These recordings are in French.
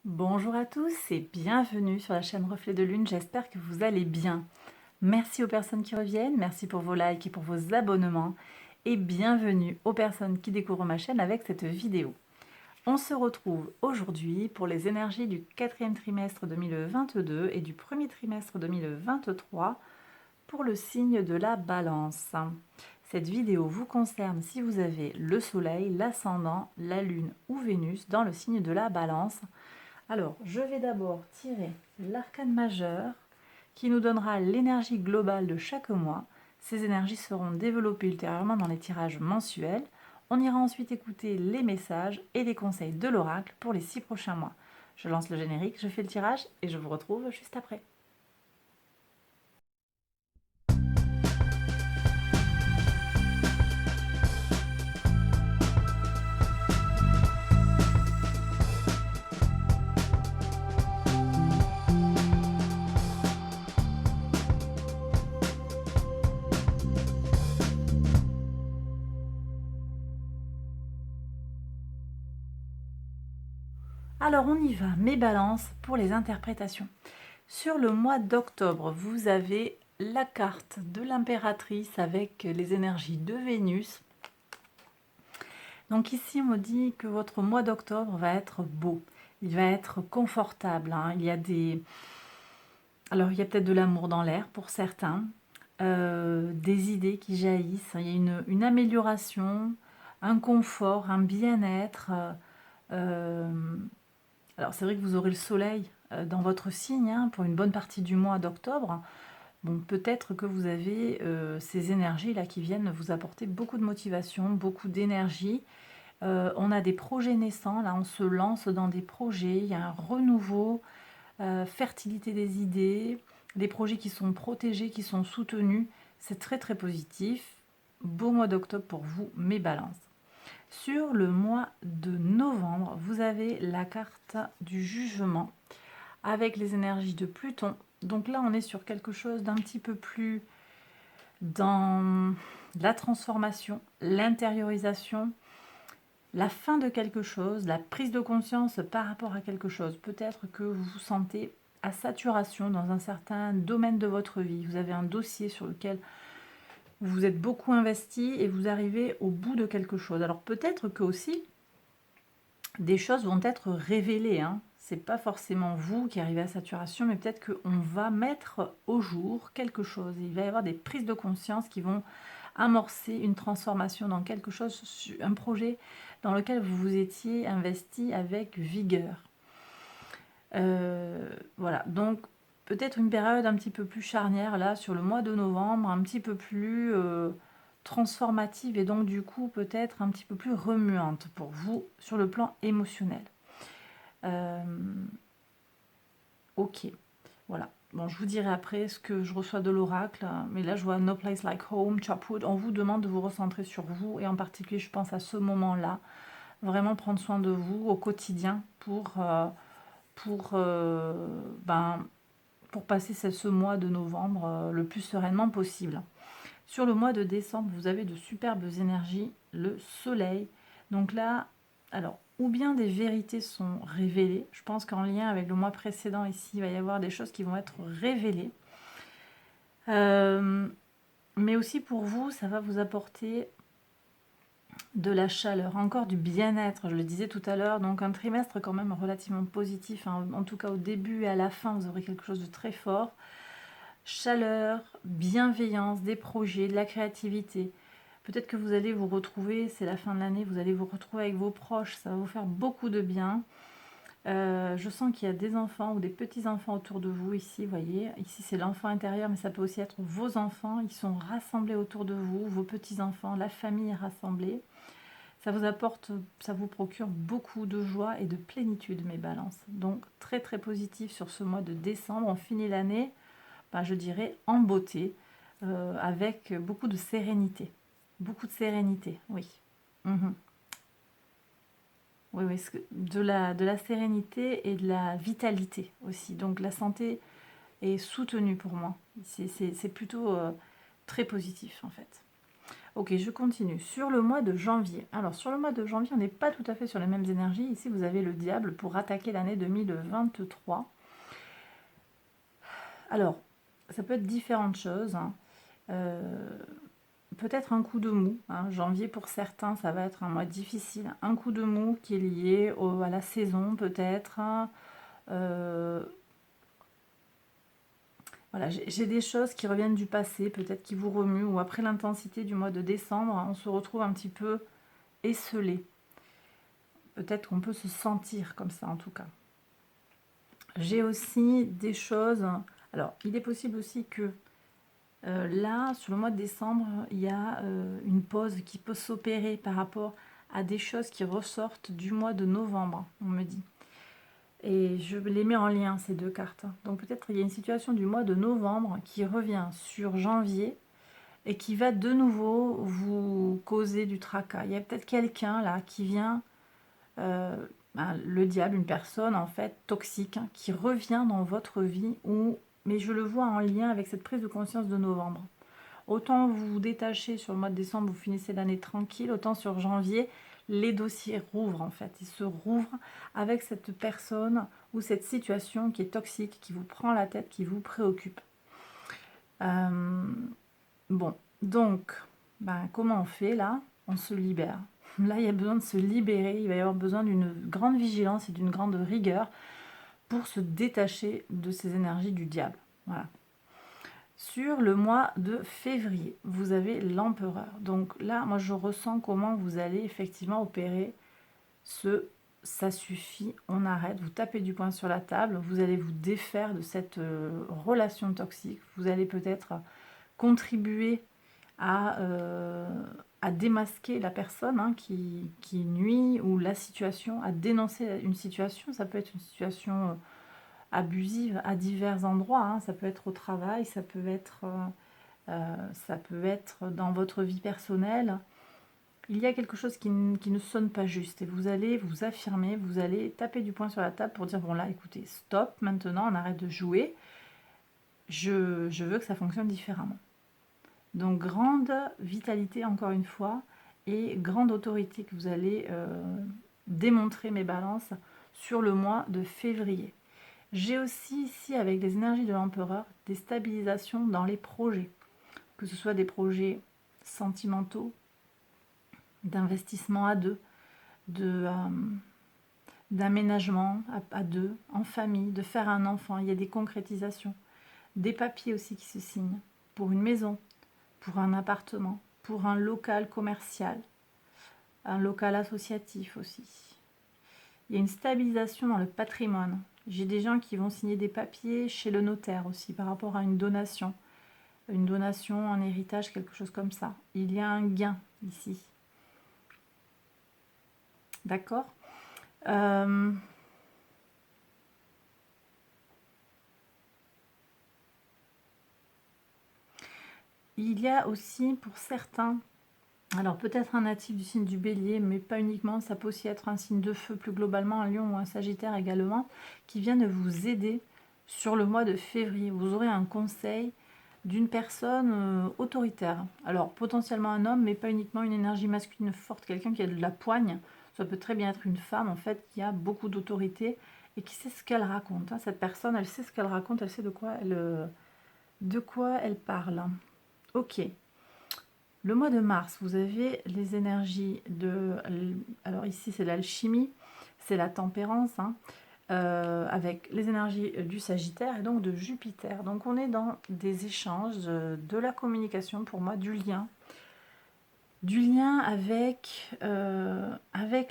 Bonjour à tous et bienvenue sur la chaîne Reflet de Lune, j'espère que vous allez bien. Merci aux personnes qui reviennent, merci pour vos likes et pour vos abonnements et bienvenue aux personnes qui découvrent ma chaîne avec cette vidéo. On se retrouve aujourd'hui pour les énergies du quatrième trimestre 2022 et du premier trimestre 2023 pour le signe de la Balance. Cette vidéo vous concerne si vous avez le Soleil, l'Ascendant, la Lune ou Vénus dans le signe de la Balance. Alors, je vais d'abord tirer l'arcane majeur qui nous donnera l'énergie globale de chaque mois. Ces énergies seront développées ultérieurement dans les tirages mensuels. On ira ensuite écouter les messages et les conseils de l'oracle pour les 6 prochains mois. Je lance le générique, je fais le tirage et je vous retrouve juste après. Alors on y va, mes balances pour les interprétations. Sur le mois d'octobre, vous avez la carte de l'impératrice avec les énergies de Vénus. Donc ici, on me dit que votre mois d'octobre va être beau. Il va être confortable. Il y a Alors, il y a peut-être de l'amour dans l'air pour certains. Des idées qui jaillissent. Il y a une amélioration, un confort, un bien-être. Euh, Alors, c'est vrai que vous aurez le soleil dans votre signe pour une bonne partie du mois d'octobre. Bon, peut-être que vous avez ces énergies-là qui viennent vous apporter beaucoup de motivation, beaucoup d'énergie. On a des projets naissants, là on se lance dans des projets, il y a un renouveau, fertilité des idées, des projets qui sont protégés, qui sont soutenus, c'est très très positif. Beau mois d'octobre pour vous, mes balances. Sur le mois de novembre, vous avez la carte du jugement avec les énergies de Pluton. Donc là on est sur quelque chose d'un petit peu plus dans la transformation, l'intériorisation, la fin de quelque chose, la prise de conscience par rapport à quelque chose. Peut-être que vous vous sentez à saturation dans un certain domaine de votre vie. Vous avez un dossier sur lequel vous vous êtes beaucoup investi et vous arrivez au bout de quelque chose. Alors peut-être que aussi des choses vont être révélées. C'est pas forcément vous qui arrivez à saturation, mais peut-être qu'on va mettre au jour quelque chose. Il va y avoir des prises de conscience qui vont amorcer une transformation dans quelque chose, un projet dans lequel vous vous étiez investi avec vigueur. Voilà, donc peut-être une période un petit peu plus charnière là sur le mois de novembre, un petit peu plus transformative et donc du coup peut-être un petit peu plus remuante pour vous sur le plan émotionnel. Ok, voilà. Bon, je vous dirai après ce que je reçois de l'oracle, mais là je vois No Place Like Home, Chopwood. On vous demande de vous recentrer sur vous et en particulier, je pense à ce moment-là, vraiment prendre soin de vous au quotidien pour, pour passer ce mois de novembre le plus sereinement possible. Sur le mois de décembre, vous avez de superbes énergies, le soleil. Donc là, alors, ou bien des vérités sont révélées. Je pense qu'en lien avec le mois précédent, ici, il va y avoir des choses qui vont être révélées. Mais aussi pour vous, ça va vous apporter de la chaleur, encore du bien-être, je le disais tout à l'heure, donc un trimestre quand même relativement positif, en tout cas au début et à la fin, vous aurez quelque chose de très fort. Chaleur, bienveillance, des projets, de la créativité. Peut-être que vous allez vous retrouver, c'est la fin de l'année, vous allez vous retrouver avec vos proches, ça va vous faire beaucoup de bien. Je sens qu'il y a des enfants ou des petits-enfants autour de vous ici, vous voyez. Ici, c'est l'enfant intérieur, mais ça peut aussi être vos enfants. Ils sont rassemblés autour de vous, vos petits-enfants, la famille est rassemblée. Ça vous apporte, ça vous procure beaucoup de joie et de plénitude, mes balances. Donc, très très positif sur ce mois de décembre. On finit l'année, je dirais, en beauté, avec beaucoup de sérénité. Beaucoup de sérénité, oui. Mhm. Oui, oui, de la sérénité et de la vitalité aussi. Donc la santé est soutenue pour moi. C'est plutôt très positif en fait. Ok, je continue. Sur le mois de janvier. Alors, sur le mois de janvier, on n'est pas tout à fait sur les mêmes énergies. Ici, vous avez le diable pour attaquer l'année 2023. Alors, ça peut être différentes choses, hein. Peut-être un coup de mou, hein. Janvier, pour certains, ça va être un mois difficile. Un coup de mou qui est lié à la saison, peut-être, hein. Voilà, j'ai des choses qui reviennent du passé, peut-être qui vous remuent, ou après l'intensité du mois de décembre, on se retrouve un petit peu esselé. Peut-être qu'on peut se sentir comme ça, en tout cas. J'ai aussi des choses... Alors, il est possible aussi que là, sur le mois de décembre, il y a une pause qui peut s'opérer par rapport à des choses qui ressortent du mois de novembre, on me dit. Et je les mets en lien, ces deux cartes. Donc peut-être il y a une situation du mois de novembre qui revient sur janvier et qui va de nouveau vous causer du tracas. Il y a peut-être quelqu'un là qui vient, le diable, une personne en fait toxique, hein, qui revient dans votre vie, mais je le vois en lien avec cette prise de conscience de novembre. Autant vous vous détachez sur le mois de décembre, vous finissez l'année tranquille, autant sur janvier, les dossiers rouvrent en fait. Ils se rouvrent avec cette personne ou cette situation qui est toxique, qui vous prend la tête, qui vous préoccupe. Bon, donc, comment on fait là? On se libère. Là, il y a besoin de se libérer, il va y avoir besoin d'une grande vigilance et d'une grande rigueur pour se détacher de ces énergies du diable. Voilà. Sur le mois de février, vous avez l'empereur. Donc là, moi, je ressens comment vous allez effectivement opérer ça suffit, on arrête, vous tapez du poing sur la table, vous allez vous défaire de cette relation toxique. Vous allez peut-être contribuer à démasquer la personne, hein, qui nuit, ou la situation, à dénoncer une situation. Ça peut être une situation abusive à divers endroits, hein. Ça peut être au travail, ça peut être dans votre vie personnelle. Il y a quelque chose qui ne sonne pas juste et vous allez vous affirmer, vous allez taper du poing sur la table pour dire bon là écoutez, stop, maintenant on arrête de jouer, je veux que ça fonctionne différemment. Donc grande vitalité encore une fois et grande autorité que vous allez démontrer, mes balances, sur le mois de février. J'ai aussi ici, avec les énergies de l'empereur, des stabilisations dans les projets, que ce soit des projets sentimentaux, d'investissement à deux, d'aménagement à deux, en famille, de faire un enfant. Il y a des concrétisations, des papiers aussi qui se signent pour une maison, pour un appartement, pour un local commercial, un local associatif aussi. Il y a une stabilisation dans le patrimoine. J'ai des gens qui vont signer des papiers chez le notaire aussi par rapport à une donation, un héritage, quelque chose comme ça. Il y a un gain ici. D'accord. Il y a aussi pour certains, alors peut-être un natif du signe du bélier, mais pas uniquement, ça peut aussi être un signe de feu plus globalement, un lion ou un sagittaire également, qui vient de vous aider sur le mois de février. Vous aurez un conseil d'une personne autoritaire. Alors potentiellement un homme, mais pas uniquement, une énergie masculine forte, quelqu'un qui a de la poigne. Ça peut très bien être une femme en fait qui a beaucoup d'autorité et qui sait ce qu'elle raconte, hein. Cette personne, elle sait ce qu'elle raconte, elle sait de quoi elle parle. Ok. Le mois de mars, vous avez les énergies de... Alors ici, c'est l'alchimie, c'est la tempérance, hein, avec les énergies du Sagittaire et donc de Jupiter. Donc on est dans des échanges, de la communication pour moi, du lien. Du lien avec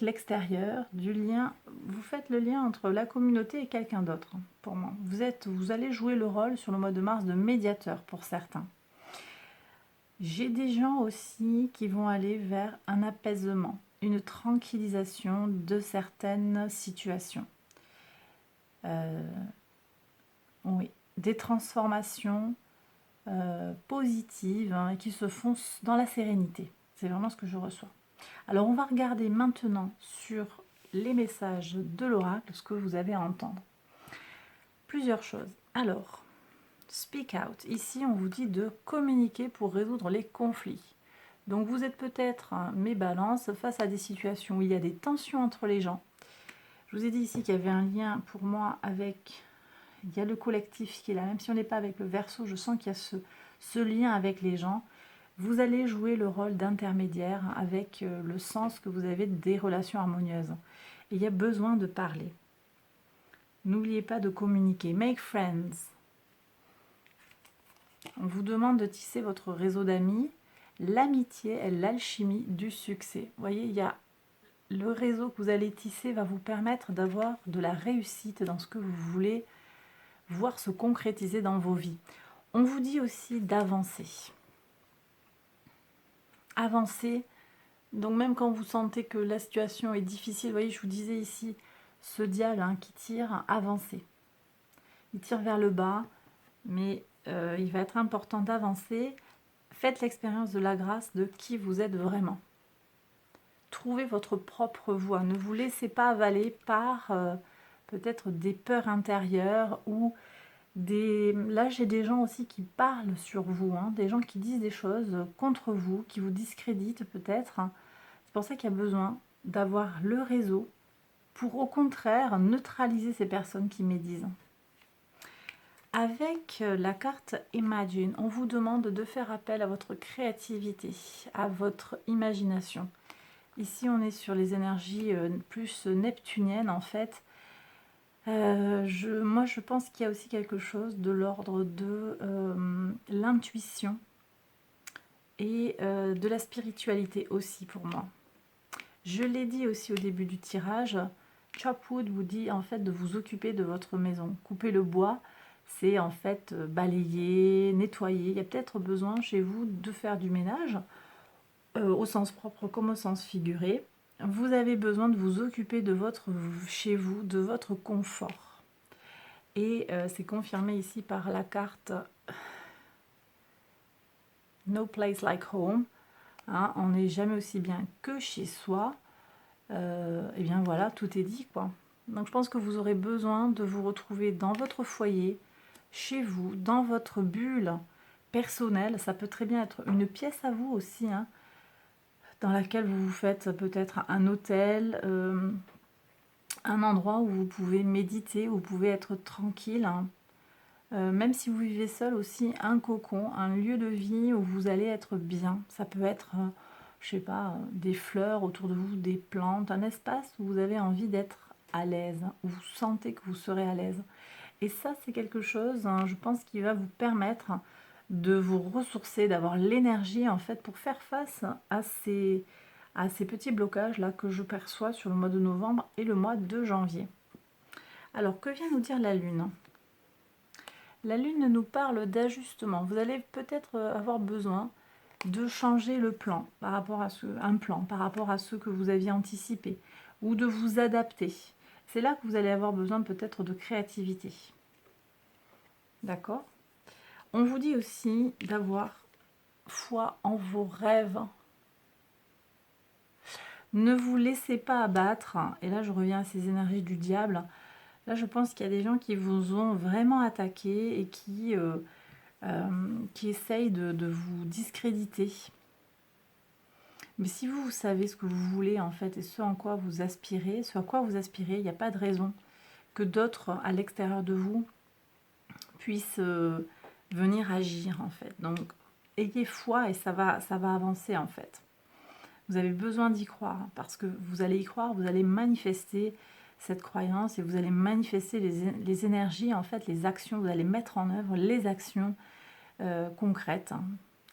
l'extérieur, du lien... Vous faites le lien entre la communauté et quelqu'un d'autre, hein, pour moi. Vous allez jouer le rôle sur le mois de mars de médiateur pour certains. J'ai des gens aussi qui vont aller vers un apaisement, une tranquillisation de certaines situations. Oui, des transformations positives, hein, et qui se font dans la sérénité. C'est vraiment ce que je reçois. Alors on va regarder maintenant sur les messages de l'oracle ce que vous avez à entendre. Plusieurs choses. Alors, speak out. Ici, on vous dit de communiquer pour résoudre les conflits. Donc vous êtes peut-être, mes balances, face à des situations où il y a des tensions entre les gens. Je vous ai dit ici qu'il y avait un lien pour moi avec... Il y a le collectif qui est là, même si on n'est pas avec le Verseau, je sens qu'il y a ce lien avec les gens. Vous allez jouer le rôle d'intermédiaire avec le sens que vous avez des relations harmonieuses. Et il y a besoin de parler. N'oubliez pas de communiquer. Make friends. On vous demande de tisser votre réseau d'amis. L'amitié est l'alchimie du succès. Vous voyez, il y a le réseau que vous allez tisser va vous permettre d'avoir de la réussite dans ce que vous voulez voir se concrétiser dans vos vies. On vous dit aussi d'avancer. Avancer, donc même quand vous sentez que la situation est difficile, vous voyez, je vous disais ici, ce diable qui tire, avancez. Il tire vers le bas, mais il va être important d'avancer. Faites l'expérience de la grâce de qui vous êtes vraiment. Trouvez votre propre voie. Ne vous laissez pas avaler par peut-être des peurs intérieures ou des... Là, j'ai des gens aussi qui parlent sur vous, des gens qui disent des choses contre vous, qui vous discréditent peut-être. C'est pour ça qu'il y a besoin d'avoir le réseau pour au contraire neutraliser ces personnes qui médisent. Avec la carte Imagine, on vous demande de faire appel à votre créativité, à votre imagination. Ici, on est sur les énergies plus neptuniennes en fait. Moi, je pense qu'il y a aussi quelque chose de l'ordre de l'intuition et de la spiritualité aussi pour moi. Je l'ai dit aussi au début du tirage, Chopwood vous dit en fait de vous occuper de votre maison. Couper le bois, c'est en fait balayer, nettoyer. Il y a peut-être besoin chez vous de faire du ménage, au sens propre comme au sens figuré. Vous avez besoin de vous occuper de votre chez vous, de votre confort. Et c'est confirmé ici par la carte No Place Like Home. On n'est jamais aussi bien que chez soi. Et bien voilà, tout est dit quoi. Donc je pense que vous aurez besoin de vous retrouver dans votre foyer, chez vous, dans votre bulle personnelle. Ça peut très bien être une pièce à vous aussi, dans laquelle vous vous faites peut-être un hôtel, un endroit où vous pouvez méditer, où vous pouvez être tranquille. Même si vous vivez seul aussi, un cocon, un lieu de vie où vous allez être bien. Ça peut être, je sais pas, des fleurs autour de vous, des plantes, un espace où vous avez envie d'être à l'aise, où vous sentez que vous serez à l'aise. Et ça, c'est quelque chose, je pense, qui va vous permettre de vous ressourcer, d'avoir l'énergie en fait pour faire face à ces petits blocages là que je perçois sur le mois de novembre et le mois de janvier. Alors, que vient nous dire la Lune ? La Lune nous parle d'ajustement. Vous allez peut-être avoir besoin de changer le plan par rapport à par rapport à ce que vous aviez anticipé, ou de vous adapter. C'est là que vous allez avoir besoin peut-être de créativité. D'accord ? On vous dit aussi d'avoir foi en vos rêves. Ne vous laissez pas abattre. Et là, je reviens à ces énergies du diable. Là, je pense qu'il y a des gens qui vous ont vraiment attaqué et qui essayent de vous discréditer. Mais si vous, vous savez ce que vous voulez en fait et ce à quoi vous aspirez, il n'y a pas de raison que d'autres à l'extérieur de vous puissent venir agir en fait. Donc, ayez foi et ça va avancer en fait. Vous avez besoin d'y croire parce que vous allez y croire, vous allez manifester cette croyance et vous allez manifester les énergies, en fait, les actions, vous allez mettre en œuvre les actions concrètes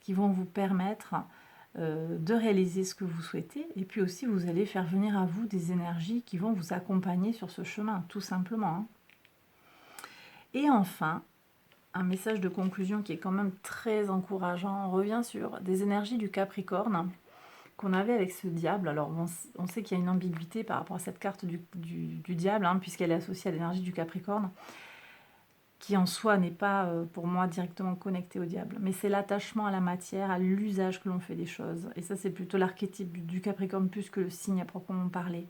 qui vont vous permettre de réaliser ce que vous souhaitez. Et puis aussi, vous allez faire venir à vous des énergies qui vont vous accompagner sur ce chemin, tout simplement. Et enfin, un message de conclusion qui est quand même très encourageant. On revient sur des énergies du Capricorne qu'on avait avec ce diable. Alors on sait qu'il y a une ambiguïté par rapport à cette carte du diable, puisqu'elle est associée à l'énergie du Capricorne, qui en soi n'est pas pour moi directement connectée au diable, mais c'est l'attachement à la matière, à l'usage que l'on fait des choses. Et ça, c'est plutôt l'archétype du Capricorne plus que le signe à proprement parler.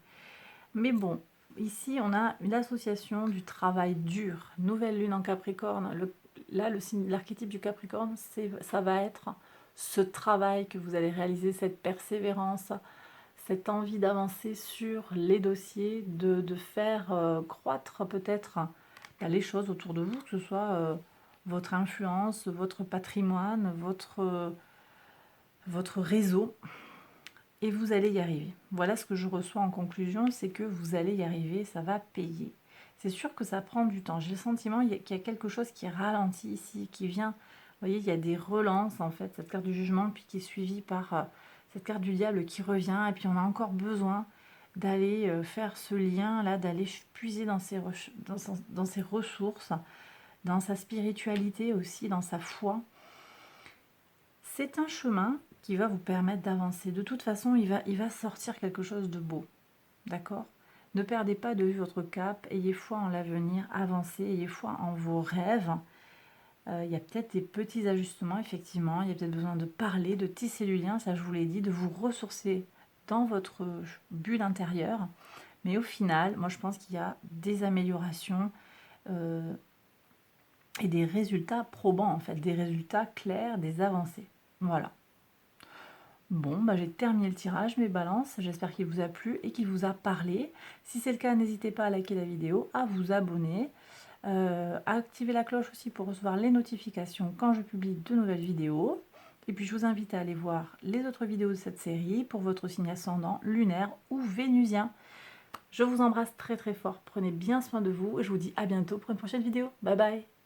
Mais bon, ici on a une association du travail dur. Nouvelle lune en Capricorne, l'archétype du Capricorne, ça va être ce travail que vous allez réaliser, cette persévérance, cette envie d'avancer sur les dossiers, de faire croître peut-être les choses autour de vous, que ce soit votre influence, votre patrimoine, votre réseau, et vous allez y arriver. Voilà ce que je reçois en conclusion, c'est que vous allez y arriver, ça va payer. C'est sûr que ça prend du temps. J'ai le sentiment qu'il y a quelque chose qui ralentit ici, qui vient. Vous voyez, il y a des relances en fait, cette carte du jugement, puis qui est suivie par cette carte du diable qui revient, et puis on a encore besoin d'aller faire ce lien là, d'aller puiser dans dans ses ressources, dans sa spiritualité aussi, dans sa foi. C'est un chemin qui va vous permettre d'avancer. De toute façon, il va sortir quelque chose de beau. D'accord? Ne perdez pas de vue votre cap, ayez foi en l'avenir, avancez, ayez foi en vos rêves. Il y a peut-être des petits ajustements, effectivement. Il y a peut-être besoin de parler, de tisser du lien, ça je vous l'ai dit, de vous ressourcer dans votre bulle intérieure. Mais au final, moi je pense qu'il y a des améliorations et des résultats probants, en fait, des résultats clairs, des avancées. Voilà. Bon, bah j'ai terminé le tirage, mes balances. J'espère qu'il vous a plu et qu'il vous a parlé. Si c'est le cas, n'hésitez pas à liker la vidéo, à vous abonner, à activer la cloche aussi pour recevoir les notifications quand je publie de nouvelles vidéos. Et puis je vous invite à aller voir les autres vidéos de cette série pour votre signe ascendant, lunaire ou vénusien. Je vous embrasse très très fort. Prenez bien soin de vous et je vous dis à bientôt pour une prochaine vidéo. Bye bye!